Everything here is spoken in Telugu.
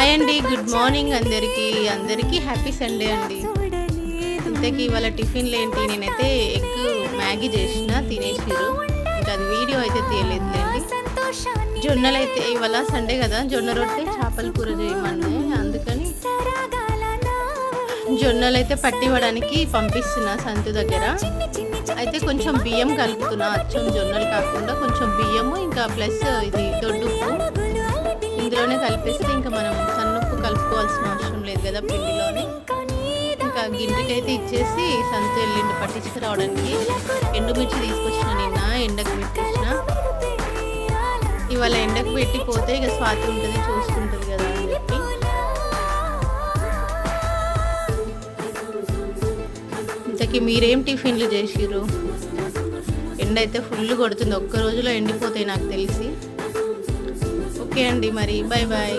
హాయ్ అండి, గుడ్ మార్నింగ్ అందరికీ హ్యాపీ సండే అండి. ఇంతకీ ఇవాళ టిఫిన్లు ఏంటి? నేనైతే ఎగ్ మ్యాగీ చేసిన, తినేసిరు. ఇంకా అది వీడియో అయితే తీయలేదులేండి. జొన్నలు అయితే ఇవాళ సండే కదా, జొన్న రొట్టె చేపల కూర చేయమని, అందుకని జొన్నలు అయితే పట్టివ్వడానికి పంపిస్తున్నా సంతు దగ్గర. అయితే కొంచెం బియ్యం కలుపుతున్నా, అచ్చం జొన్నలు కాకుండా కొంచెం బియ్యము, ఇంకా ప్లస్ ఇది దొడ్డుప్పు ఇందులోనే కలిపేస్తే ఇంకా మనం సన్నుప్పు కలుపుకోవాల్సిన అవసరం లేదు కదా పిండిలోనే. ఇంకా గిండికైతే ఇచ్చేసి సంతు ఎల్లుండి పట్టించుకురావడానికి ఎండుమిర్చి తీసుకొచ్చిన, నిన్న ఎండకు పెట్టేసిన. ఇవాళ ఎండకు పెట్టిపోతే ఇక స్వాతి ఉంటుంది, చూసుకుంటుంది కదా అని చెప్పి. ఇంతకీ మీరేం టిఫిన్లు చేసిర్రు? ఎండ అయితే ఫుల్ కొడుతుంది, ఒక్క రోజులో ఎండిపోతాయి నాకు తెలిసి. ఓకే అండి, మరి బాయ్ బాయ్.